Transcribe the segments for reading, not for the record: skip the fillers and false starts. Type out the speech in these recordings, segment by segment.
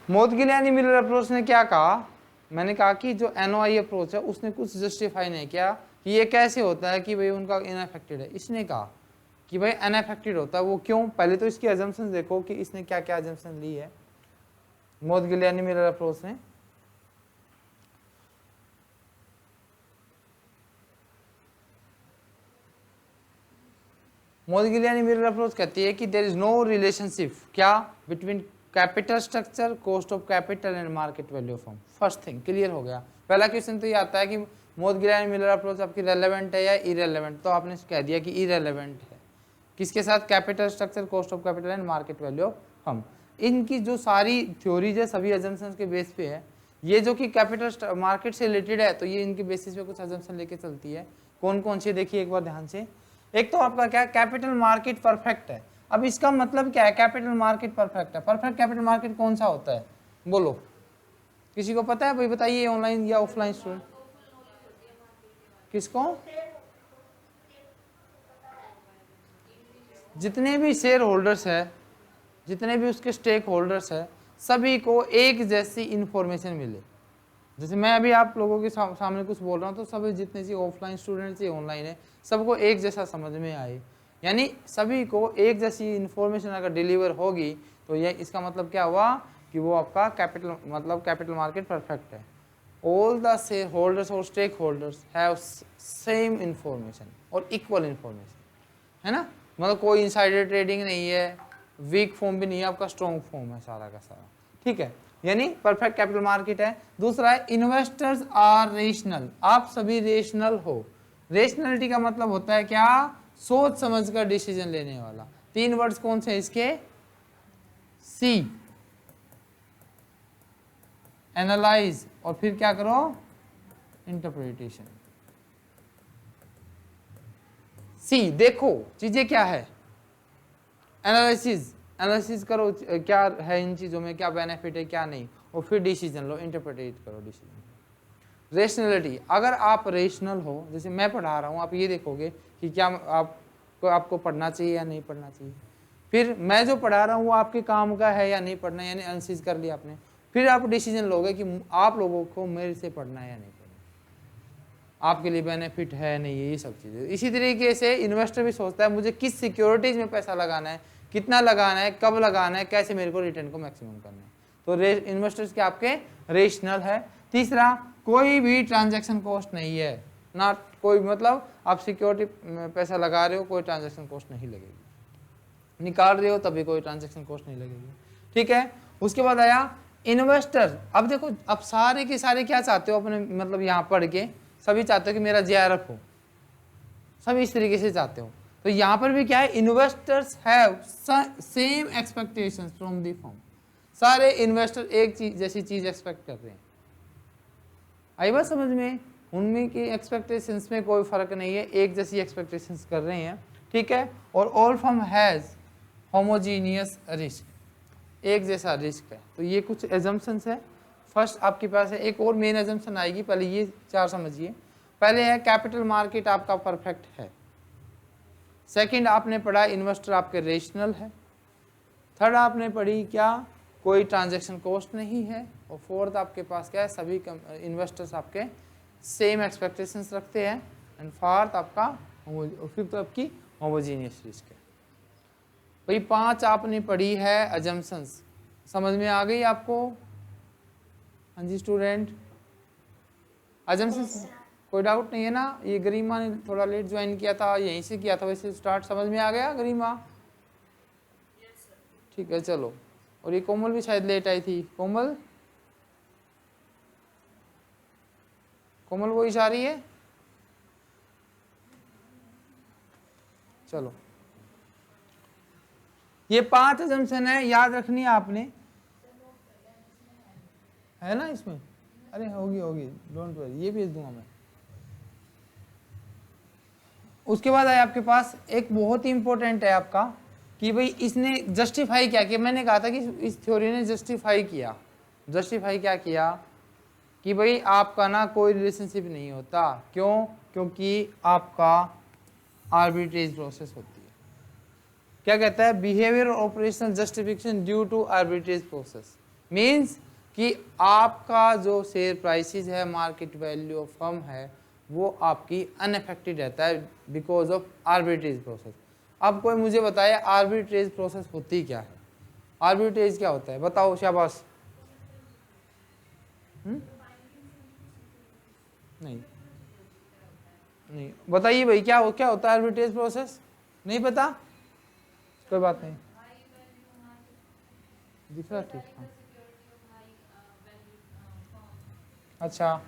मोदगिलियानी Miller approach ने क्या कहा, मैंने कहा कि जो एनओआई अप्रोच है उसने कुछ जस्टिफाई नहीं किया कि ये कैसे होता है कि भाई उनका इनअफेक्टेड है। इसने कहा कि भाई अनअफेक्टेड होता है, वो क्यों? पहले तो इसकी अजम्पशन देखो कि इसने क्या क्या अजम्पशन ली है मोदगिलियानी मिलर अप्रोच ने। मोदगिलियानी मिलर अप्रोच कहती है कि देयर इज नो रिलेशनशिप क्या between capital structure, cost of capital and market value of firm. First thing clear हो गया। पहला क्वेश्चन तो ये आता है कि मोदगिलियानी मिलर अप्रोच आपकी रेलेवेंट है या इरेलेवेंट, तो आपने कह दिया कि इरेलेवेंट है। किसके साथ? Capital structure, cost of capital and market value of firm. इनकी जो सारी थ्योरीज है सभी अजम्पशंस के बेस पे है। ये जो कि कैपिटल मार्केट से रिलेटेड है तो ये इनके बेसिस पे कुछ अजम्पशन लेके चलती है। कौन कौन सी देखिए एक बार ध्यान से। एक तो आपका क्या, कैपिटल मार्केट परफेक्ट है। अब इसका मतलब क्या है कैपिटल मार्केट परफेक्ट है? परफेक्ट कैपिटल मार्केट कौन सा होता है बोलो, किसी को पता है? भाई बताइए, ऑनलाइन या ऑफलाइन स्टूडेंट, किसको? जितने भी शेयर होल्डर्स है, जितने भी उसके स्टेक होल्डर्स है, सभी को एक जैसी इंफॉर्मेशन मिले। जैसे मैं अभी आप लोगों के सामने कुछ बोल रहा हूँ तो सभी जितने से ऑफलाइन स्टूडेंट्स या ऑनलाइन है सबको एक जैसा समझ में आए, यानी सभी को एक जैसी इंफॉर्मेशन अगर डिलीवर होगी तो ये इसका मतलब क्या हुआ कि वो आपका कैपिटल मतलब कैपिटल मार्केट परफेक्ट है। ऑल द शेयर होल्डर्स और stake holders have same information और इक्वल इंफॉर्मेशन, है ना। मतलब कोई इनसाइडर ट्रेडिंग नहीं है, वीक फॉर्म भी नहीं है, आपका स्ट्रॉन्ग फॉर्म है सारा का सारा, ठीक है, यानी परफेक्ट कैपिटल मार्केट है। दूसरा है इन्वेस्टर्स आर रेशनल, आप सभी रेशनल हो। रेशनलिटी का मतलब होता है क्या? सोच समझ कर डिसीजन लेने वाला। तीन वर्ड्स कौन से इसके? सी, एनालाइज, और फिर क्या करो? इंटरप्रिटेशन। सी देखो चीजें क्या है, एनालिसिस, एनालिसिस करो क्या है इन चीजों में, क्या बेनिफिट है क्या नहीं, और फिर डिसीजन लो, इंटरप्रेट करो डिसीजन। रेशनलिटी, अगर आप रेशनल हो, जैसे मैं पढ़ा रहा हूँ, आप ये देखोगे कि क्या आपको पढ़ना चाहिए या नहीं पढ़ना चाहिए। फिर मैं जो पढ़ा रहा हूँ वो आपके काम का है या नहीं पढ़ना, यानी एनालिसिस कर लिया आपने। फिर आप डिसीजन लोगे कि आप लोगों को मेरे से पढ़ना है या नहीं पढ़ना, आपके लिए बेनिफिट है नहीं है, ये सब चीज़ें। इसी तरीके से इन्वेस्टर भी सोचता है मुझे किस सिक्योरिटीज में पैसा लगाना है, कितना लगाना है, कब लगाना है, कैसे मेरे को रिटर्न को मैक्सिमम करना है। तो इन्वेस्टर्स के आपके रेशनल है। तीसरा, कोई भी ट्रांजैक्शन कॉस्ट नहीं है, ना कोई, मतलब आप सिक्योरिटी में पैसा लगा रहे हो कोई ट्रांजैक्शन कॉस्ट नहीं लगेगी, निकाल रहे हो तभी कोई ट्रांजैक्शन कॉस्ट नहीं लगेगी, ठीक है। उसके बाद आया इन्वेस्टर। अब देखो, अब सारे के सारे क्या चाहते हो अपने, मतलब यहाँ पढ़ के सभी चाहते हो कि मेरा जेआरएफ हो, सभी इस तरीके से चाहते हो। तो यहाँ पर भी क्या है, investors have same expectations from the firm. सारे इन्वेस्टर एक चीज जैसी चीज एक्सपेक्ट कर रहे हैं। आई बात समझ में? उनमें की एक्सपेक्टेशंस में कोई फर्क नहीं है, एक जैसी एक्सपेक्टेशंस कर रहे हैं, ठीक है। और all firm has homogeneous risk, एक जैसा रिस्क है। तो ये कुछ एजम्पशंस है। फर्स्ट आपके पास है, एक और मेन एजम्पशन आएगी, पहले ये चार समझिए। पहले है कैपिटल मार्केट आपका परफेक्ट है। सेकंड आपने पढ़ा इन्वेस्टर आपके रेशनल है। थर्ड आपने पढ़ी क्या, कोई ट्रांजैक्शन कॉस्ट नहीं है। और फोर्थ आपके पास क्या है, सभी इन्वेस्टर्स आपके सेम एक्सपेक्टेशंस रखते हैं। एंड फोर्थ आपका, फिफ्थ आपकी होमोजीनियस रिस्क है। भाई पांच आपने पढ़ी है अजम्पशंस, समझ में आ गई आपको? हाँ जी स्टूडेंट, अजम्पशंस कोई डाउट नहीं है ना? ये गरिमा ने थोड़ा लेट ज्वाइन किया था, यहीं से किया था वैसे स्टार्ट, समझ में आ गया गरिमा? ठीक है चलो। और ये कोमल भी शायद लेट आई थी। कोमल, कोमल वो आ रही है? चलो, ये पांच अजम्पशन है, याद रखनी है आपने, है ना इसमें? अरे होगी, डोंट वरी, ये भेज दूंगा मैं। उसके बाद है आपके पास एक बहुत ही इंपॉर्टेंट है आपका कि भाई इसने जस्टिफाई क्या किया। मैंने कहा था कि इस थ्योरी ने जस्टिफाई किया। जस्टिफाई क्या किया कि भाई आपका ना कोई रिलेशनशिप नहीं होता। क्यों? क्योंकि आपका आर्बिट्रेज प्रोसेस होती है। क्या कहता है? Behaviour operational justification due to arbitrage process. Means कि आपका जो शेयर प्राइसेस है, मार्केट वैल्यू ऑफ फर्म है, वो आपकी अनअफेक्टेड रहता है बिकॉज ऑफ आर्बिट्रेज प्रोसेस। अब कोई मुझे बताए आर्बिट्रेज प्रोसेस होती क्या है, आर्बिट्रेज क्या होता है, बताओ शाबाश। नहीं नहीं बताइए भाई, क्या होता है आर्बिट्रेज प्रोसेस, नहीं पता, कोई बात नहीं, दूसरा ठीक है। अच्छा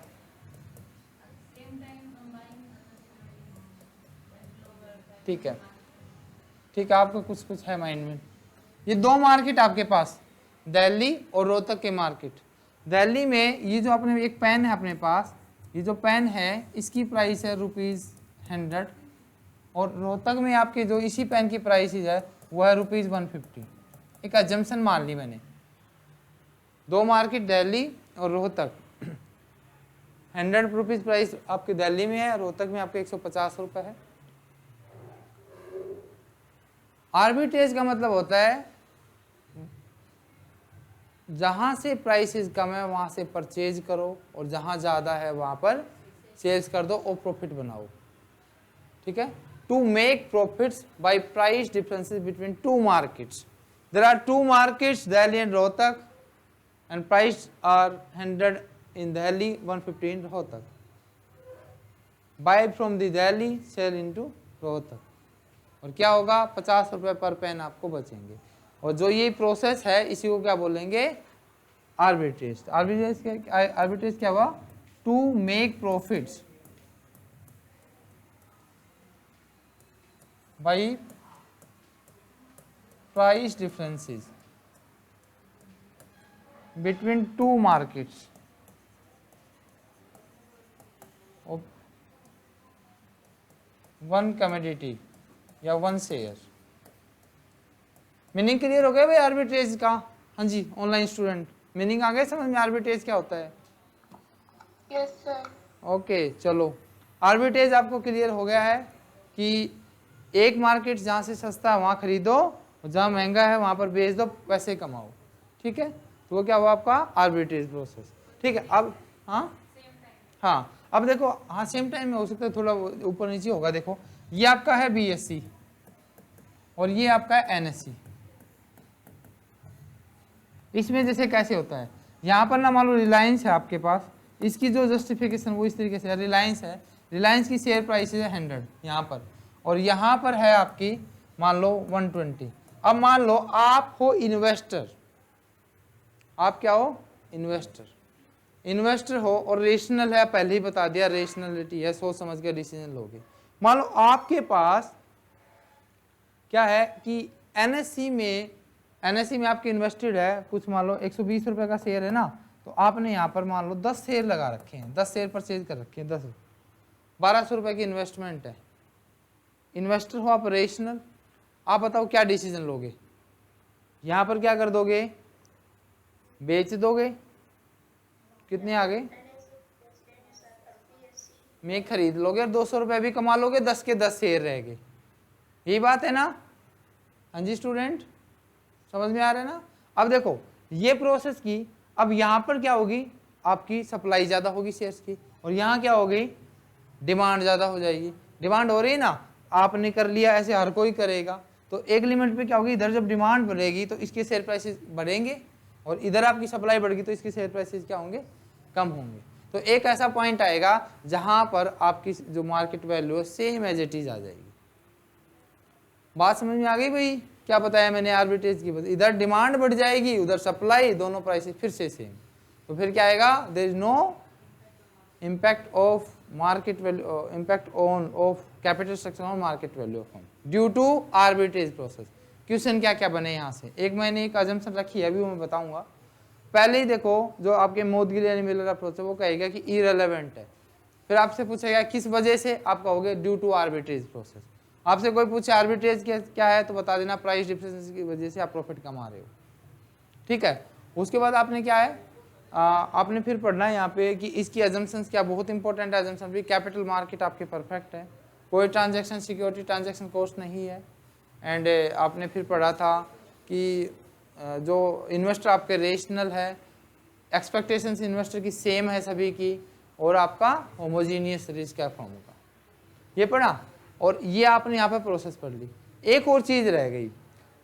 ठीक है, ठीक है, आपको कुछ कुछ है माइंड में। ये दो मार्केट आपके पास, दिल्ली और रोहतक के मार्केट। दिल्ली में ये जो अपने एक पेन है अपने पास, ये जो पेन है इसकी प्राइस है ₹100, और रोहतक में आपके जो इसी पेन की प्राइस है वो है ₹150। एक अजम्पशन मान ली मैंने, दो मार्केट दिल्ली और रोहतक, ₹100 प्राइस आपके दिल्ली में है, रोहतक में आपके ₹150 है। आर्बिट्रेज का मतलब होता है जहां से प्राइसेस कम है वहां से परचेज करो, और जहां ज़्यादा है वहां पर सेल्स कर दो और प्रॉफिट बनाओ, ठीक है। To make profits by price differences between two markets. There are two markets, Delhi and Rohtak, and price are 100 in Delhi, 150 in Rohtak. Buy from the Delhi, sell into Rohtak, और क्या होगा, ₹50 पर पेन आपको बचेंगे। और जो ये प्रोसेस है इसी को क्या बोलेंगे, आर्बिट्रेज। आर्बिट्रेज क्या हुआ, to make profits by price differences between two markets of one commodity या वन शेयर। मीनिंग क्लियर हो गया भाई आर्बिट्रेज का? हाँ जी, ऑनलाइन स्टूडेंट, मीनिंग आ गया समझ में आर्बिट्रेज क्या होता है? Yes sir. ओके चलो, आर्बिट्रेज आपको क्लियर हो गया है कि एक मार्केट जहाँ से सस्ता है वहाँ खरीदो, और जहाँ महंगा है वहाँ पर बेच दो, पैसे कमाओ, ठीक है। तो वो क्या हुआ आपका आर्बिट्रेज प्रोसेस, ठीक है। अब हाँ अब देखो, हाँ सेम टाइम में हो सकता है, थोड़ा ऊपर नीचे होगा। देखो ये आपका है BSE और ये आपका है NSE। इसमें जैसे कैसे होता है, यहाँ पर ना मान लो रिलायंस है आपके पास, इसकी जो जस्टिफिकेशन वो इस तरीके से है, रिलायंस है, रिलायंस की शेयर प्राइस है 100 यहाँ पर, और यहाँ पर है आपकी मान लो 120। अब मान लो आप हो इन्वेस्टर, आप क्या हो, इन्वेस्टर हो, और रेशनल है, पहले ही बता दिया रेशनलिटी है, सोच समझ के डिसीजन लोगे। मान लो आपके पास क्या है कि NSE में आपके इन्वेस्टेड है कुछ, मान लो ₹120 का शेयर है ना, तो आपने यहाँ पर मान लो 10 शेयर लगा रखे हैं, 10 शेयर परचेज कर रखे हैं, 10 ₹1200 की इन्वेस्टमेंट है। इन्वेस्टर हो आप, रेशनल, आप बताओ क्या डिसीजन लोगे, यहाँ पर क्या कर दोगे, बेच दोगे, कितने आ गए, में खरीद लोगे और ₹200 भी कमा लोगे, 10 के 10 शेयर रह गए, यही बात है ना? हाँ जी स्टूडेंट, समझ में आ रहा है ना? अब देखो ये प्रोसेस की, अब यहाँ पर क्या होगी, आपकी सप्लाई ज़्यादा होगी शेयर्स की, और यहाँ क्या होगी, डिमांड ज़्यादा हो जाएगी। डिमांड हो रही है ना, आपने कर लिया, ऐसे हर कोई करेगा, तो एक लिमिट पे क्या होगी, इधर जब डिमांड बढ़ेगी तो इसके शेयर प्राइसेस बढ़ेंगे, और इधर आपकी सप्लाई बढ़ेगी तो इसके शेयर प्राइसेस क्या होंगे, कम होंगे। तो एक ऐसा पॉइंट आएगा जहाँ पर आपकी जो मार्केट वैल्यू है सेम एज इट इज आ जाएगी। बात समझ में आ गई भाई? क्या बताया मैंने आर्बिट्रेज की, इधर डिमांड बढ़ जाएगी, उधर सप्लाई, दोनों प्राइसेस फिर से सेम, तो फिर क्या आएगा, there is no impact of market value, impact on of capital structure on market value of firm due to arbitrage process. Question क्या क्या बने यहाँ से, एक मैंने एक अजम्पशन रखी है, अभी वो मैं बताऊंगा। पहले ही देखो, जो आपके मोदगिल मिलर अप्रोच है वो कहेगा कि इरेलेवेंट है, फिर आपसे पूछेगा किस वजह से, आप कहोगे ड्यू टू आर्बिट्रेज प्रोसेस। आपसे कोई पूछे आर्बिट्रेज क्या है, तो बता देना प्राइस डिफरेंस की वजह से आप प्रॉफिट कमा रहे हो, ठीक है। उसके बाद आपने क्या है, आपने फिर पढ़ना है यहाँ पे कि इसकी अजम्पशंस क्या, बहुत इंपॉर्टेंट है अजम्पशन भी, कैपिटल मार्केट आपके परफेक्ट है, कोई ट्रांजैक्शन सिक्योरिटी ट्रांजैक्शन कॉस्ट नहीं है, एंड आपने फिर पढ़ा था कि जो इन्वेस्टर आपके रेशनल है, एक्सपेक्टेशंस इन्वेस्टर की सेम है सभी की, और आपका होमोजीनियस रिस्क है फर्म का, ये पढ़ा। और ये आपने यहाँ पे प्रोसेस पढ़ ली। एक और चीज रह गई,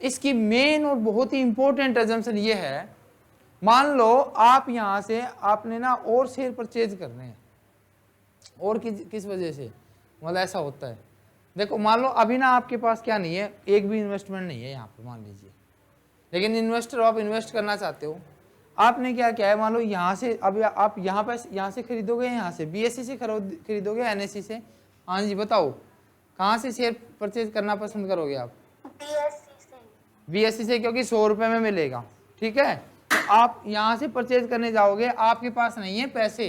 इसकी मेन और बहुत ही इंपॉर्टेंट अजम्पशन ये है, मान लो आप यहाँ से आपने ना और शेयर परचेज करने हैं, और किस वजह से, मतलब ऐसा होता है, देखो मान लो अभी ना आपके पास क्या नहीं है, एक भी इन्वेस्टमेंट नहीं है यहाँ पे मान लीजिए, लेकिन इन्वेस्टर आप इन्वेस्ट करना चाहते हो, आपने क्या किया है, मान लो यहाँ से, अब आप यहाँ से खरीदोगे, यहाँ से BSE से खरीदोगे, NSE से, हाँ जी बताओ कहाँ से शेयर परचेज करना पसंद करोगे आप? BSE से, क्योंकि 100 रुपये में मिलेगा, ठीक है। तो आप यहाँ से परचेज करने जाओगे, आपके पास नहीं है पैसे,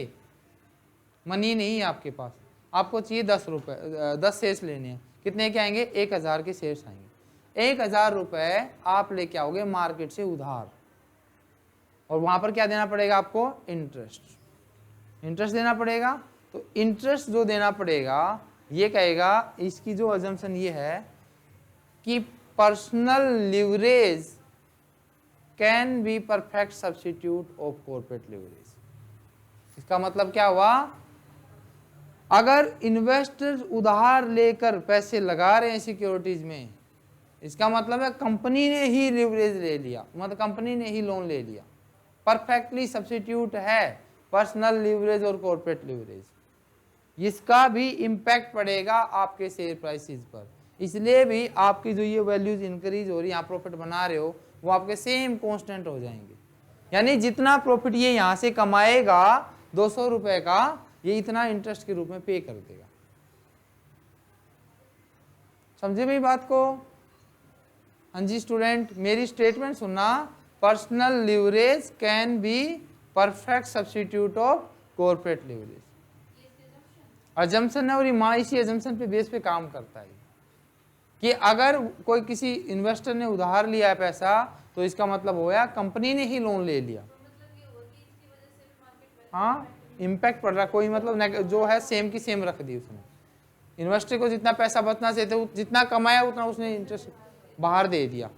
मनी नहीं है आपके पास, आपको चाहिए 10 रुपये, 10 शेयर्स लेने हैं, कितने के आएंगे? 1000 के शेयर्स आएंगे। 1000 रुपये आप लेके आओगे मार्केट से उधार, और वहां पर क्या देना पड़ेगा आपको? इंटरेस्ट देना पड़ेगा। तो इंटरेस्ट जो देना पड़ेगा, ये कहेगा, इसकी जो अजम्पशन ये है कि personal leverage can be perfect substitute of corporate leverage. इसका मतलब क्या हुआ? अगर इन्वेस्टर्स उधार लेकर पैसे लगा रहे हैं सिक्योरिटीज में, इसका मतलब है कंपनी ने ही लिवरेज ले लिया, मतलब कंपनी ने ही लोन ले लिया, परफेक्टली सब्स्टिट्यूट है पर्सनल लिवरेज और कॉर्पोरेट लिवरेज। इसका भी इम्पैक्ट पड़ेगा आपके शेयर प्राइसेस पर, इसलिए भी आपकी जो ये वैल्यूज इंक्रीज हो रही है, आप प्रॉफिट बना रहे हो, वो आपके सेम कांस्टेंट हो जाएंगे। यानी जितना प्रॉफिट ये यहाँ से कमाएगा 200 रुपए का, ये इतना इंटरेस्ट के रूप में पे कर देगा। समझे मेरी बात को? हाँ जी स्टूडेंट, मेरी स्टेटमेंट सुनना, personal leverage can be perfect substitute of corporate leverage. Assumption है, और ये माँ इसी अजम्पशन पे बेस पे काम करता है कि अगर कोई किसी इन्वेस्टर ने उधार लिया है पैसा, तो इसका मतलब होया कंपनी ने ही लोन ले लिया। हाँ, इम्पैक्ट पड़ रहा, कोई मतलब जो है सेम की सेम रख दी उसने। इन्वेस्टर को जितना पैसा बचना चाहिए, जितना कमाया उतना उसने इंटरेस्ट बाहर दे दिया,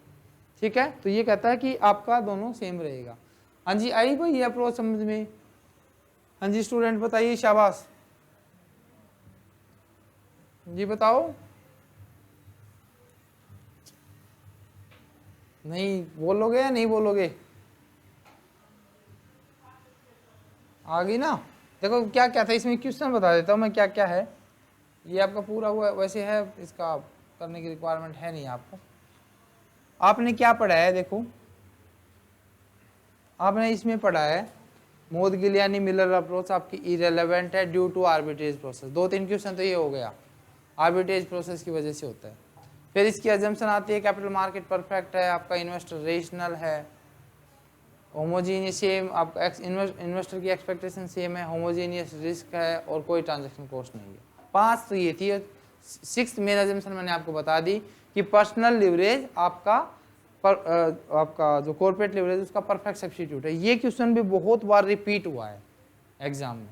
ठीक है। तो ये कहता है कि आपका दोनों सेम रहेगा। हाँ जी, आई भाई ये अप्रोच समझ में? हाँ जी स्टूडेंट बताइए, शाबाश जी, बताओ। नहीं बोलोगे या नहीं बोलोगे? आ गई ना? देखो क्या क्या था इसमें, क्वेश्चन बता देता हूँ मैं क्या क्या है। ये आपका पूरा हुआ वैसे है, इसका करने की रिक्वायरमेंट है नहीं आपको। आपने क्या पढ़ा है? देखो आपने इसमें पढ़ा है मोदगिलियानी मिलर अप्रोच आपकी इरेलेवेंट है due to arbitrage process. 2-3 question तो ये हो गया, आर्बिट्रेज प्रोसेस की वजह से होता है। फिर इसकी अजम्पशन आती है कैपिटल मार्केट परफेक्ट है, आपका इन्वेस्टर रेशनल है, होमोजीनियस सेम, आपका इन्वेस्टर की एक्सपेक्टेशन सेम है, होमोजीनियस रिस्क है, और कोई ट्रांजैक्शन कॉस्ट नहीं है। 5 तो ये थी। 6th मेन अजम्पशन मैंने आपको बता दी कि पर्सनल लिवरेज आपका जो कॉर्पोरेट लिवरेज उसका परफेक्ट सब्स्टिट्यूट है। ये क्वेश्चन भी बहुत बार रिपीट हुआ है एग्जाम में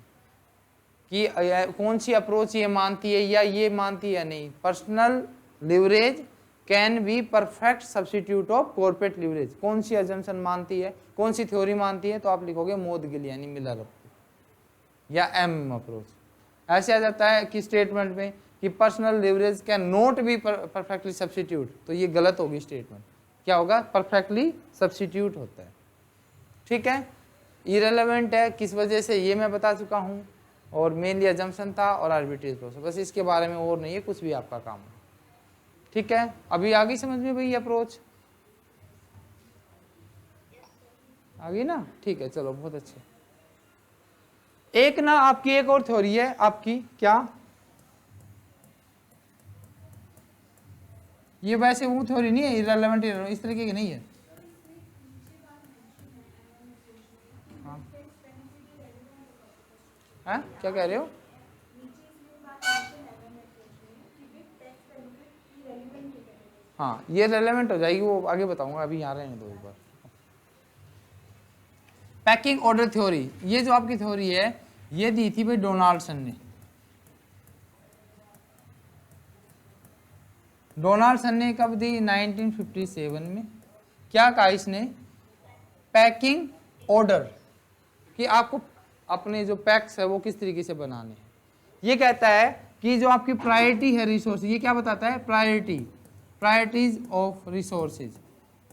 कि कौन सी अप्रोच ये मानती है या ये मानती है नहीं। Personal leverage can be perfect substitute of corporate leverage, कौन सी अजम्पशन मानती है, कौन सी थ्योरी मानती है? तो आप लिखोगे मोदगिलियानी मिलर अप्रोच या एम अप्रोच। ऐसे आ जाता है कि स्टेटमेंट में कि personal leverage can not be perfectly substitute, तो ये गलत होगी स्टेटमेंट। क्या होगा? परफेक्टली सब्स्टिट्यूट होता है, ठीक है। इरेलेवेंट है किस वजह से, ये मैं बता चुका हूँ, और मेनली अजम्पशन था और आर्बिट्रेज प्रोसेस, बस इसके बारे में और नहीं है कुछ भी आपका काम है, ठीक है। अभी आ गई समझ में भाई अप्रोच? आ गई ना? ठीक है, चलो बहुत अच्छे। एक ना आपकी एक और थ्योरी है आपकी, क्या? ये वैसे वो थ्योरी नहीं है, इररिलेवेंट इस तरीके की नहीं है। हाँ, क्या कह रहे हो? हाँ, ये रेलेवेंट हो जाएगी, वो आगे बताऊंगा, अभी यहाँ रहने दो एक बार। पैकिंग ऑर्डर थ्योरी, ये जो आपकी थ्योरी है ये दी थी भाई डोनाल्डसन ने। डोनाल्डसन ने कब दी? 1957 में। क्या कहा इसने पैकिंग ऑर्डर कि आपको अपने जो पैक्स है वो किस तरीके से बनाने हैं। ये कहता है कि जो आपकी प्रायोरिटी है रिसोर्स, ये क्या बताता है, प्रायोरिटीज ऑफ रिसोर्सेज।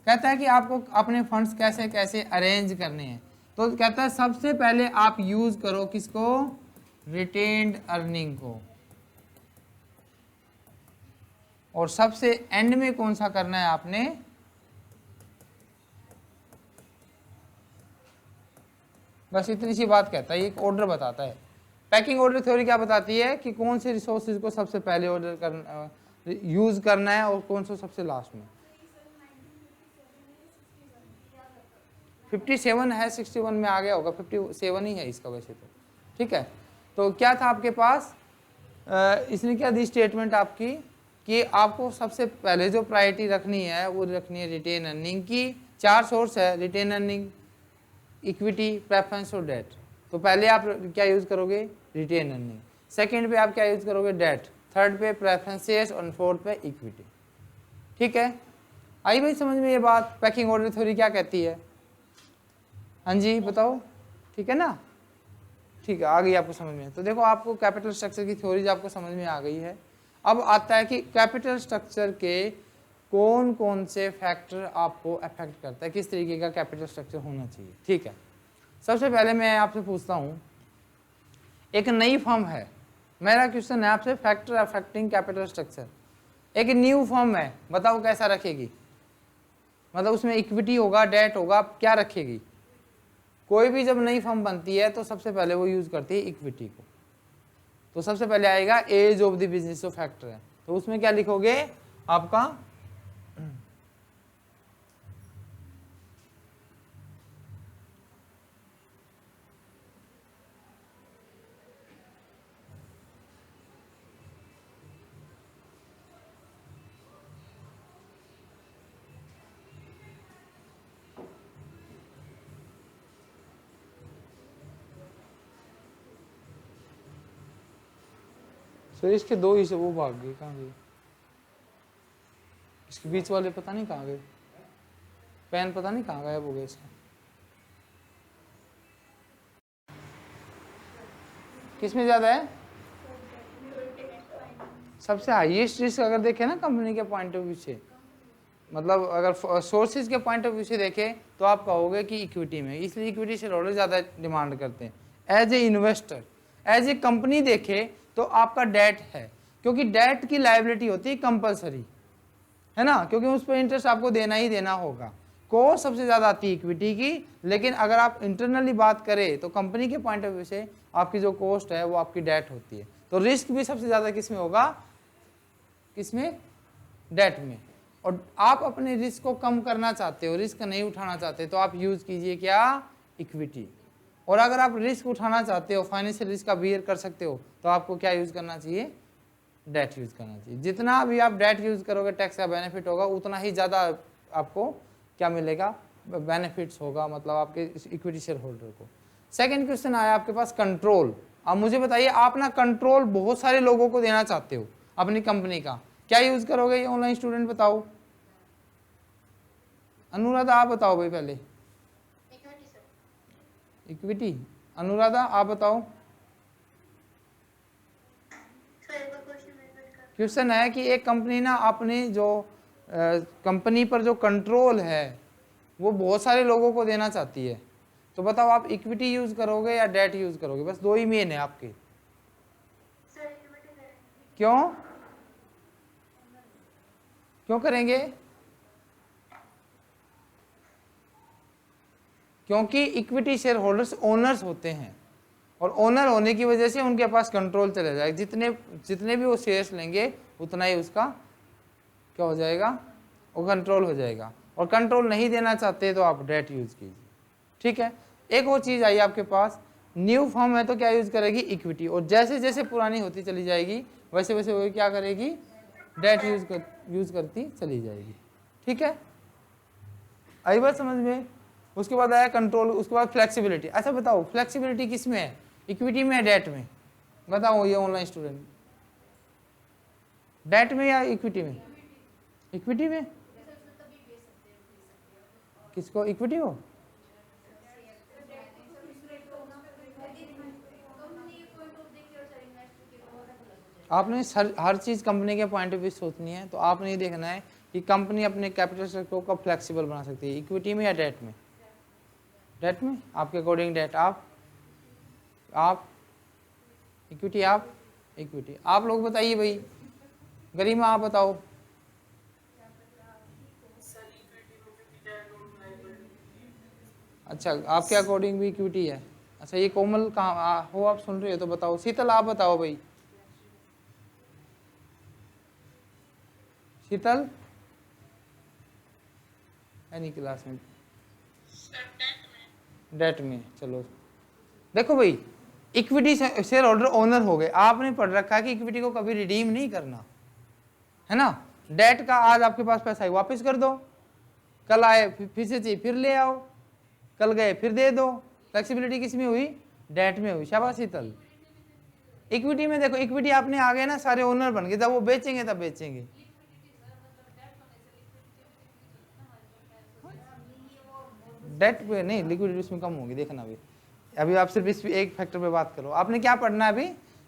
कहता है कि आपको अपने फंड्स कैसे कैसे अरेंज करने हैं। तो कहता है सबसे पहले आप यूज करो किसको, रिटेन्ड अर्निंग को, और सबसे एंड में कौन सा करना है आपने, बस इतनी सी बात कहता है, एक ऑर्डर बताता है। पैकिंग ऑर्डर थ्योरी क्या बताती है कि कौन से रिसोर्सेज को सबसे पहले ऑर्डर करना, यूज करना है, और कौन सा सबसे लास्ट में। 57 है, 61 में आ गया होगा, 57 ही है इसका वैसे तो, ठीक है। तो क्या था आपके पास, इसने क्या दी स्टेटमेंट आपकी कि आपको सबसे पहले जो प्रायोरिटी रखनी है वो रखनी है रिटेन अर्निंग की। 4 सोर्स है, रिटेन अर्निंग, इक्विटी, प्रेफरेंस और डेट। तो पहले आप क्या यूज करोगे, रिटेन अर्निंग, सेकंड पे आप क्या यूज करोगे, डेट, थर्ड पे प्रेफरेंसेस और फोर्थ पे इक्विटी। ठीक है, आई भाई समझ में ये बात, पैकिंग ऑर्डर थ्योरी क्या कहती है। हाँ जी बताओ, ठीक है ना, ठीक है, आ गई आपको समझ में। तो देखो आपको कैपिटल स्ट्रक्चर की थ्योरीज आपको समझ में आ गई है। अब आता है कि कैपिटल स्ट्रक्चर के कौन कौन से फैक्टर आपको अफेक्ट करता है, किस तरीके का कैपिटल स्ट्रक्चर होना चाहिए। ठीक है, सबसे पहले मैं आपसे पूछता हूँ, एक नई फर्म है, मेरा क्वेश्चन है आपसे, फैक्टर अफेक्टिंग कैपिटल स्ट्रक्चर। एक न्यू फर्म है, बताओ कैसा रखेगी, मतलब उसमें इक्विटी होगा, डेट होगा, क्या रखेगी। कोई भी जब नई फर्म बनती है तो सबसे पहले वो यूज करती है इक्विटी को। तो सबसे पहले आएगा एज ऑफ द बिजनेस, जो फैक्टर है, तो उसमें क्या लिखोगे आपका, सर इसके दो ही से वो भाग गए, कहाँ गए, इसके बीच वाले पता नहीं कहाँ गए, पेन पता नहीं कहाँ गायब हो गया इसका। किसमें ज्यादा है, सबसे हाईएस्ट रिस्क अगर देखें ना कंपनी के पॉइंट ऑफ व्यू से, मतलब अगर सोर्सेज के पॉइंट ऑफ व्यू से देखें तो आप कहोगे कि इक्विटी में, इसलिए इक्विटी शेयर होल्डर ज़्यादा डिमांड करते हैं। As a investor, as a company देखे तो आपका डेट है, क्योंकि डेट की लायबिलिटी होती है कंपलसरी, है ना, क्योंकि उस पर इंटरेस्ट आपको देना ही देना होगा। कॉस्ट सबसे ज़्यादा आती है इक्विटी की, लेकिन अगर आप इंटरनली बात करें तो कंपनी के पॉइंट ऑफ व्यू से आपकी जो कॉस्ट है वो आपकी डेट होती है। तो रिस्क भी सबसे ज़्यादा किस में होगा, किसमें, डेट में। और आप अपने रिस्क को कम करना चाहते हो, रिस्क नहीं उठाना चाहते, तो आप यूज कीजिए क्या, इक्विटी। और अगर आप रिस्क उठाना चाहते हो, फाइनेंशियल रिस्क का बियर कर सकते हो, तो आपको क्या यूज करना चाहिए, डेट यूज करना चाहिए। जितना भी आप डेट यूज करोगे टैक्स का बेनिफिट होगा, उतना ही ज़्यादा आपको क्या मिलेगा, बेनिफिट्स होगा, मतलब आपके इक्विटी शेयर होल्डर को। सेकेंड क्वेश्चन आया आपके पास, कंट्रोल। अब मुझे बताइए, आप ना कंट्रोल बहुत सारे लोगों को देना चाहते हो अपनी कंपनी का, क्या यूज करोगे, ये ऑनलाइन स्टूडेंट बताओ। अनुराधा आप बताओ भाई पहले, इक्विटी। अनुराधा आप बताओ। क्वेश्चन है कि एक कंपनी ना अपनी जो कंपनी पर जो कंट्रोल है वो बहुत सारे लोगों को देना चाहती है, तो बताओ आप इक्विटी यूज करोगे या डेट यूज करोगे, बस दो ही मेन है आपके। क्यों, क्यों करेंगे, क्योंकि इक्विटी शेयर होल्डर्स ओनर्स होते हैं, और ओनर होने की वजह से उनके पास कंट्रोल चले जाएगा, जितने भी वो शेयर्स लेंगे उतना ही उसका क्या हो जाएगा, वो कंट्रोल हो जाएगा। और कंट्रोल नहीं देना चाहते तो आप डेट यूज कीजिए। ठीक है, एक और चीज आई आपके पास, न्यू फर्म है तो क्या यूज करेगी, इक्विटी, और जैसे जैसे पुरानी होती चली जाएगी वैसे वैसे वो क्या करेगी, डेट यूज करती चली जाएगी। ठीक है, आई बात समझ में। उसके बाद आया कंट्रोल, उसके बाद फ्लेक्सिबिलिटी। अच्छा बताओ फ्लेक्सिबिलिटी किस में है, इक्विटी में या डेट में, बताओ ये ऑनलाइन स्टूडेंट, डेट में या इक्विटी में, इक्विटी में, किसको, इक्विटी हो, आपने हर चीज़ कंपनी के पॉइंट ऑफ व्यू सोचनी है। तो आपने ये देखना है कि कंपनी अपने कैपिटल स्ट्रक्चर को कब फ्लेक्सिबल बना सकती है, इक्विटी में या डेट में। डेट में आपके अकॉर्डिंग डेट, आप इक्विटी, आप इक्विटी। आप लोग बताइए भाई, गरिमा आप बताओ। अच्छा, आपके अकॉर्डिंग भी इक्विटी है। अच्छा, ये कोमल कहाँ हो, आप सुन रहे हो तो बताओ। शीतल आप बताओ भाई। शीतल एनी क्लास में, डेट में। चलो देखो भाई, इक्विटी शेयर होल्डर ओनर हो गए, आपने पढ़ रखा है कि इक्विटी को कभी रिडीम नहीं करना है ना। डेट का आज आपके पास पैसा है, वापस कर दो, कल आए फिर से चाहिए फिर ले आओ, कल गए फिर दे दो। फ्लेक्सिबिलिटी किस में हुई, डेट में हुई। शाबाश शीतल। इक्विटी में देखो, इक्विटी आपने आ गए ना, सारे ओनर बन गए, जब वो बेचेंगे तब बेचेंगे। डेट पे नहीं, लिक्विडिटी उसमें कम होगी, देखना अभी। अभी आप सिर्फ इस एक फैक्टर पे बात करो। आपने क्या पढ़ना है अभी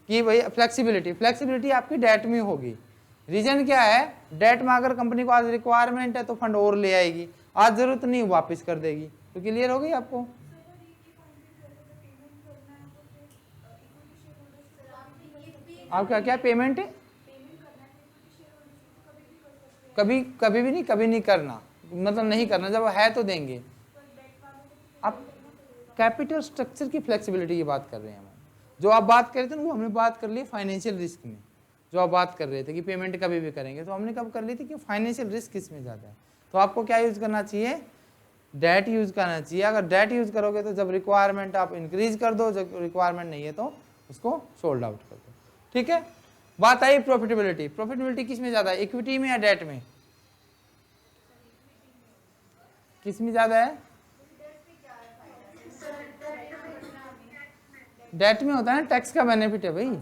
कि भाई फ्लेक्सिबिलिटी, फ्लेक्सिबिलिटी आपकी डेट में होगी। रीजन क्या है, डेट में अगर कंपनी को आज रिक्वायरमेंट है तो फंड और ले आएगी, आज जरूरत नहीं वापस कर देगी। तो क्लियर हो गई आपको। आपका क्या पेमेंट है, कभी कभी भी नहीं, कभी नहीं करना, मतलब नहीं करना, जब है तो देंगे। आप कैपिटल स्ट्रक्चर की फ्लेक्सिबिलिटी की बात कर रहे हैं हम। जो आप बात कर रहे थे ना, वो हमने बात कर ली फाइनेंशियल रिस्क में। जो आप बात कर रहे थे कि पेमेंट कभी भी करेंगे, तो हमने कब कर ली थी कि फाइनेंशियल रिस्क किस में ज़्यादा है। तो आपको क्या यूज़ करना चाहिए, डेट यूज़ करना चाहिए। अगर डेट यूज़ करोगे तो जब रिक्वायरमेंट आप इंक्रीज कर दो, जब रिक्वायरमेंट नहीं है तो उसको सोल्ड आउट कर दो। ठीक है, बात आई प्रॉफिटेबिलिटी। प्रॉफिटेबिलिटी किस में ज़्यादा है, इक्विटी में या डेट में, किस में ज़्यादा है। डेट में होता है ना, टैक्स का बेनिफिट है भाई।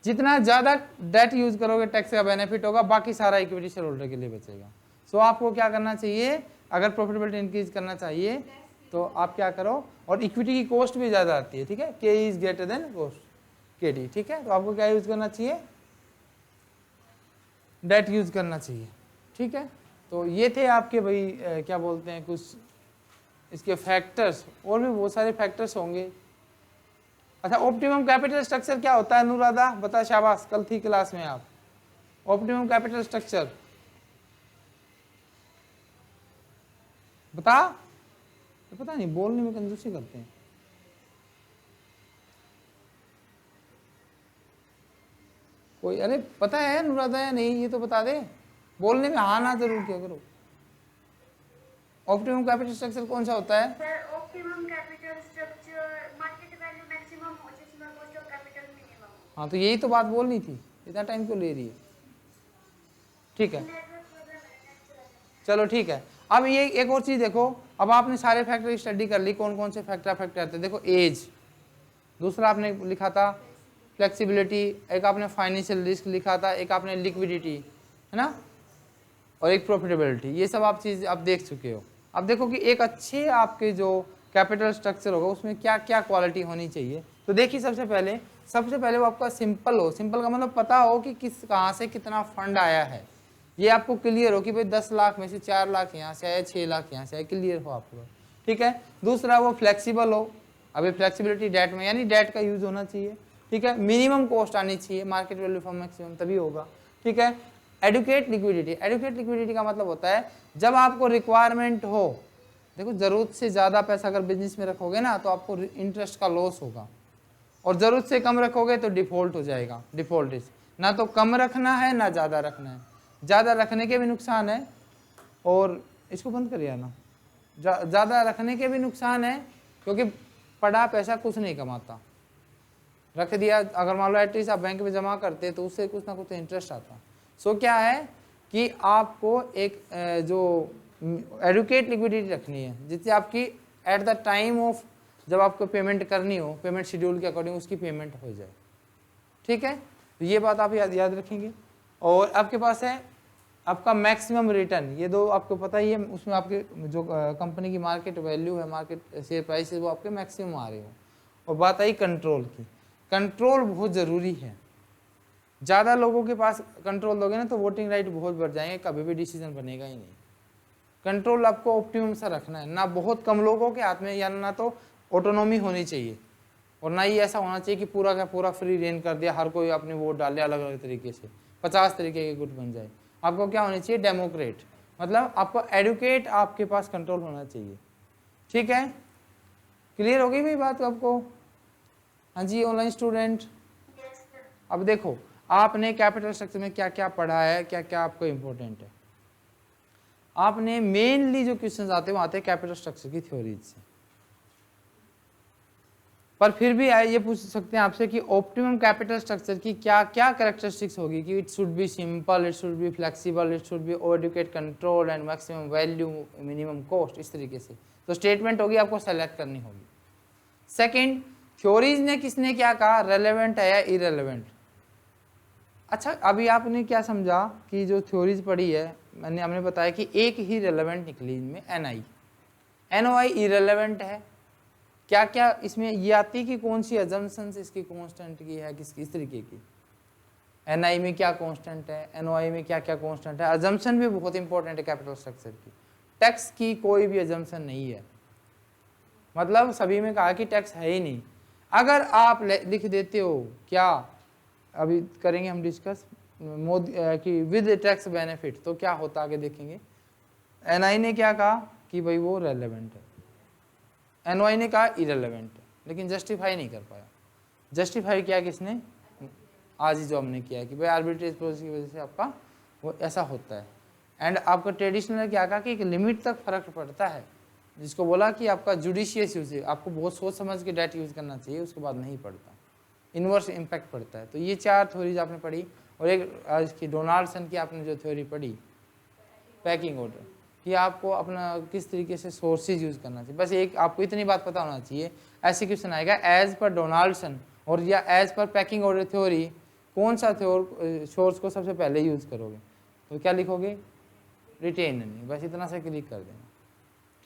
जितना ज़्यादा डेट यूज करोगे टैक्स का बेनिफिट होगा, बाकी सारा इक्विटी शेयर होल्डर के लिए बचेगा। सो आपको क्या करना चाहिए, अगर प्रॉफिटेबिलिटी इंक्रीज करना चाहिए तो आप क्या करो, और इक्विटी की कॉस्ट भी ज़्यादा आती है, ठीक है, के इज ग्रेटर देन कॉस्ट के डी, ठीक है। तो आपको क्या यूज करना चाहिए, डेट यूज करना चाहिए, ठीक है। तो ये थे आपके भाई क्या बोलते हैं कुछ इसके फैक्टर्स, और भी बहुत सारे फैक्टर्स होंगे। अच्छा, ऑप्टिमम कैपिटल स्ट्रक्चर क्या होता है अनुराधा, बता। शाबाश, कल थी क्लास में आप। ऑप्टिमम कैपिटल स्ट्रक्चर बता। तो पता नहीं, बोलने में कंजूसी करते हैं। कोई, अरे पता है अनुराधा या नहीं, ये तो बता दे। बोलने में हाँ ना जरूर क्या करो। ऑप्टिमम कैपिटल स्ट्रक्चर कौन सा होता है, sir optimum capital structure market value maximum हो जिसमें कॉस्ट ऑफ कैपिटल मिनिमम। हाँ तो यही तो बात बोलनी थी, इतना टाइम क्यों ले रही है। ठीक है, चलो ठीक है। अब ये एक और चीज देखो, अब आपने सारे फैक्टर की स्टडी कर ली, कौन कौन से फैक्टर आते हैं। देखो एज, दूसरा आपने लिखा था फ्लेक्सिबिलिटी, एक आपने फाइनेंशियल रिस्क लिखा था, एक आपने लिक्विडिटी, है ना, और एक प्रॉफिटेबिलिटी। ये सब आप चीज़ आप देख चुके हो। अब देखो कि एक अच्छे आपके जो कैपिटल स्ट्रक्चर होगा उसमें क्या क्या क्वालिटी होनी चाहिए। तो देखिए, सबसे पहले वो आपका सिंपल हो। सिंपल का मतलब पता हो कि कहाँ से कितना फंड आया है, ये आपको क्लियर हो कि भाई 10 लाख में से 4 लाख यहाँ से आया, 6 लाख यहाँ से आया, क्लियर हो आपको, ठीक है। दूसरा वो फ्लेक्सिबल हो। अभी फ्लेक्सिबिलिटी डेट में, यानी डेट का यूज होना चाहिए, ठीक है। मिनिमम कॉस्ट आनी चाहिए, मार्केट वैल्यू फॉर मैक्सिमम, तभी होगा, ठीक है। एडुकेट लिक्विडिटी का मतलब होता है जब आपको रिक्वायरमेंट हो। देखो, जरूरत से ज़्यादा पैसा अगर बिजनेस में रखोगे ना तो आपको इंटरेस्ट का लॉस होगा, और ज़रूरत से कम रखोगे तो डिफॉल्ट हो जाएगा। डिफॉल्ट रिस्क, ना तो कम रखना है ना ज़्यादा रखना है। ज़्यादा रखने के भी नुकसान है, और इसको बंद करिए ना, ज़्यादा रखने के भी नुकसान है, क्योंकि पड़ा पैसा कुछ नहीं कमाता। रख दिया, अगर मान लो एटलीस्ट आप बैंक में जमा करते तो उससे कुछ ना कुछ इंटरेस्ट आता। सो क्या है कि आपको एक जो एडुकेट लिक्विडिटी रखनी है, जिससे आपकी एट द टाइम ऑफ जब आपको पेमेंट करनी हो, पेमेंट शेड्यूल के अकॉर्डिंग उसकी पेमेंट हो जाए, ठीक है। तो ये बात आप याद रखेंगे। और आपके पास है आपका मैक्सिमम रिटर्न, ये दो आपको पता ही है, उसमें आपके जो कंपनी की मार्केट वैल्यू है, मार्केट शेयर प्राइस है, वो आपके मैक्सिमम आ रहे हो। और बात आई कंट्रोल की, कंट्रोल बहुत ज़रूरी है। ज़्यादा लोगों के पास कंट्रोल दोगे ना तो वोटिंग राइट बहुत बढ़ जाएंगे, कभी भी डिसीजन बनेगा ही नहीं। कंट्रोल आपको ऑप्टिमम सा रखना है, ना बहुत कम लोगों के हाथ में, या ना तो ऑटोनॉमी होनी चाहिए, और ना ही ऐसा होना चाहिए कि पूरा का पूरा फ्री रेन कर दिया, हर कोई अपने वोट डाले अलग अलग तरीके से, 50 तरीके के गुट बन जाए। आपको क्या होनी चाहिए? डेमोक्रेट, मतलब आपको एडुकेट, आपके पास कंट्रोल होना चाहिए। ठीक है, क्लियर हो गई भाई बात आपको? हाँ जी ऑनलाइन स्टूडेंट, Yes, sir. अब देखो आपने कैपिटल स्ट्रक्चर में क्या क्या पढ़ा है, क्या क्या आपको इंपॉर्टेंट है। आपने मेनली जो क्वेश्चंस आते हैं वो आते हैं कैपिटल स्ट्रक्चर की थ्योरीज से, पर फिर भी ये पूछ सकते हैं आपसे कि ऑप्टिमम कैपिटल स्ट्रक्चर की क्या क्या कैरेक्टरिस्टिक्स होगी, कि it should be simple, it should be flexible, it should be adequate control and maximum value minimum cost, इस तरीके से। तो स्टेटमेंट होगी, आपको सेलेक्ट करनी होगी। सेकंड, थ्योरीज ने किसने क्या कहा, रेलेवेंट है या इरेलेवेंट। अच्छा, अभी आपने क्या समझा कि जो थ्योरीज पढ़ी है, हमने बताया कि एक ही रेलेवेंट निकली इनमें, एनआई, एनओआई इरेलेवेंट है। क्या क्या इसमें ये आती है कि कौन सी अजम्पशंस इसकी कांस्टेंट की है, किस तरीके की, एनआई में क्या कांस्टेंट है, एनओआई में क्या क्या कांस्टेंट है। अजम्पशन भी बहुत इंपॉर्टेंट है कैपिटल स्ट्रक्चर की। टैक्स की कोई भी अजम्पशन नहीं है, मतलब सभी में कहा कि टैक्स है ही नहीं। अगर आप लिख देते हो, क्या अभी करेंगे हम डिस्कस मोदी कि विद टैक्स बेनिफिट, तो क्या होता आगे देखेंगे। एनआई ने क्या कहा कि भाई वो रेलेवेंट है, एनओआई ने कहा इरेलेवेंट है, लेकिन जस्टिफाई नहीं कर पाया। जस्टिफाई किया किसने? आज ही जो हमने किया है कि भाई आर्बिट्रेज प्रोसेस की वजह से आपका वो ऐसा होता है। एंड आपका ट्रेडिशनल ने क्या कहा कि एक लिमिट तक फर्क पड़ता है, जिसको बोला कि आपका जुडिशियस यूज है, आपको बहुत सोच समझ के डेट यूज करना चाहिए, उसके बाद नहीं पड़ता, इन्वर्स इम्पैक्ट पड़ता है। तो ये 4 थ्योरीज आपने पढ़ी, और एक आज की डोनाल्डसन की आपने जो थ्योरी पढ़ी पैकिंग ऑर्डर, कि आपको अपना किस तरीके से सोर्सेज यूज करना चाहिए। बस एक आपको इतनी बात पता होना चाहिए, ऐसे क्वेश्चन आएगा एज पर डोनाल्डसन और या as per packing order theory, कौन सा सोर्स को सबसे पहले यूज करोगे, तो क्या लिखोगे? रिटेन अर्निंग, बस इतना सा क्लिक कर देना।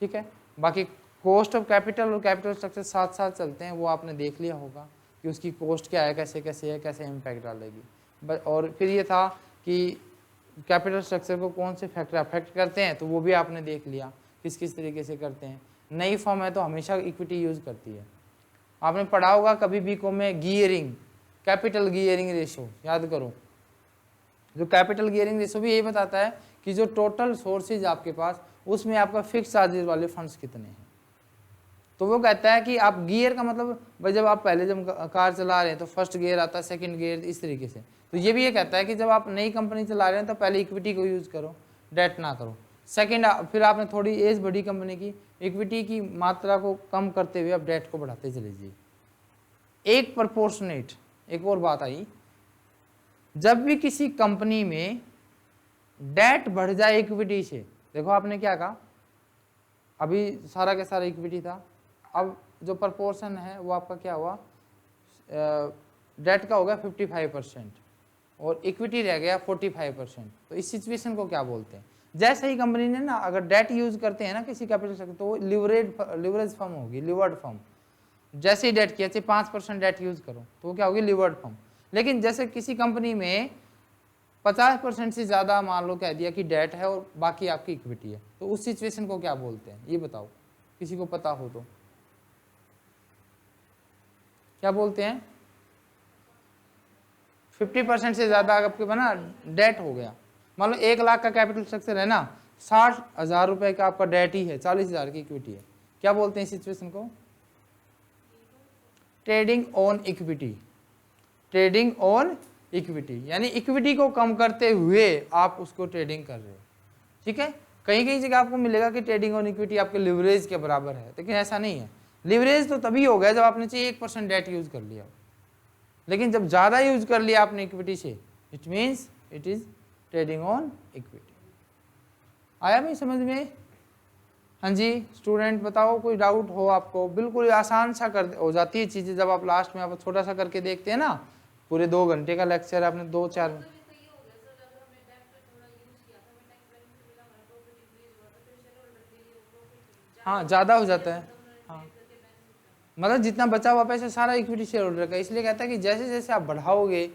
ठीक है, बाकी कॉस्ट ऑफ कैपिटल और कैपिटल स्ट्रक्चर साथ साथ चलते हैं, वो आपने देख लिया होगा कि उसकी कॉस्ट क्या है, कैसे कैसे है, कैसे इम्पैक्ट डालेगी। और फिर ये था कि कैपिटल स्ट्रक्चर को कौन से फैक्टर अफेक्ट करते हैं, तो वो भी आपने देख लिया किस किस तरीके से करते हैं। नई फर्म है तो हमेशा इक्विटी यूज करती है। आपने पढ़ा होगा कभी भी को में गियरिंग, कैपिटल गियरिंग रेशो, याद करो। जो कैपिटल गियरिंग रेशो भी यही बताता है कि जो टोटल सोर्सेज आपके पास, उसमें आपका फिक्स चार्जेस वाले फंड्स कितने हैं। तो वो कहता है कि आप गियर का मतलब भाई, जब आप पहले जब कार चला रहे हैं तो फर्स्ट गियर आता है, सेकंड गियर, इस तरीके से। तो ये भी ये कहता है कि जब आप नई कंपनी चला रहे हैं तो पहले इक्विटी को यूज करो, डेट ना करो। सेकंड, फिर आपने थोड़ी एज बड़ी कंपनी की, इक्विटी की मात्रा को कम करते हुए आप डेट को बढ़ाते चले जाइए। एक प्रोपोर्शनेट, एक और बात आई, जब भी किसी कंपनी में डेट बढ़ जाए इक्विटी से, देखो आपने क्या कहा, अभी सारा का सारा इक्विटी था, अब जो प्रपोर्शन है वो आपका क्या हुआ, डेट का हो गया 55% और इक्विटी रह गया 45%। तो इस सिचुएशन को क्या बोलते हैं? जैसे ही कंपनी ने ना अगर डेट यूज करते हैं ना किसी कैपिटल स्ट्रक्चर, तो वो लिवरेज फर्म होगी, लिवर्ड फर्म। जैसे ही डेट किया, चाहे 5% डेट यूज करो, तो वो क्या होगी, लिवर्ड फर्म। लेकिन जैसे किसी कंपनी में 50% से ज़्यादा मान लो कह दिया कि डेट है और बाकी आपकी इक्विटी है, तो उस सिचुएशन को क्या बोलते हैं, ये बताओ, किसी को पता हो तो क्या बोलते हैं? 50% से ज़्यादा आपके बना डेट हो गया, मान लो 1 लाख का कैपिटल स्ट्रक्चर है ना, 60,000 रुपये का आपका डेट ही है, 40,000 की इक्विटी है, क्या बोलते हैं इस सिचुएशन को? Trading on equity. Trading on equity यानी इक्विटी को कम करते हुए आप उसको ट्रेडिंग कर रहे हो। ठीक है, कहीं कहीं जगह आपको मिलेगा कि ट्रेडिंग ऑन इक्विटी आपके लिवरेज के बराबर है, लेकिन ऐसा नहीं है। लिवरेज तो तभी हो गया जब आपने चाहिए 1% डेट यूज कर लिया, लेकिन जब ज़्यादा यूज कर लिया आपने इक्विटी से, it means it is trading on equity. आया भाई समझ में? हाँ जी स्टूडेंट बताओ, कोई डाउट हो आपको? बिल्कुल आसान सा कर हो जाती है चीज़ें जब आप लास्ट में आप छोटा सा करके देखते हैं ना। पूरे 2 घंटे का लेक्चर आपने 2-4 हाँ ज़्यादा हो जाता है। हाँ मतलब जितना बचा हुआ पैसा सारा इक्विटी शेयर होल्डर का, इसलिए कहता है कि जैसे जैसे आप बढ़ाओगे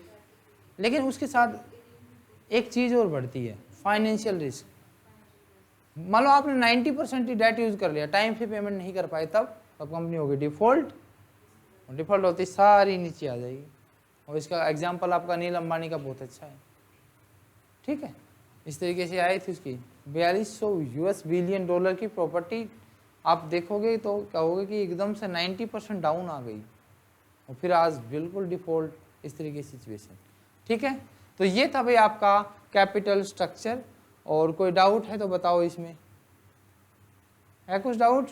लेकिन उसके साथ एक चीज़ और बढ़ती है, फाइनेंशियल रिस्क। मान लो आपने 90% ही डेट यूज़ कर लिया, टाइम से पेमेंट नहीं कर पाए, तब कंपनी होगी डिफ़ॉल्ट। डिफ़ॉल्ट होती सारी नीचे आ जाएगी। और इसका एग्जांपल आपका अनिल अंबानी का बहुत अच्छा है, ठीक है। इस तरीके से आई थी उसकी 4200 US बिलियन डॉलर की प्रॉपर्टी। आप देखोगे तो कहोगे कि एकदम से 90% डाउन आ गई और फिर आज बिल्कुल डिफ़ॉल्ट, इस तरीके की सिचुएशन, ठीक है। तो ये था भाई आपका कैपिटल स्ट्रक्चर। और कोई डाउट है तो बताओ, इसमें है कुछ डाउट?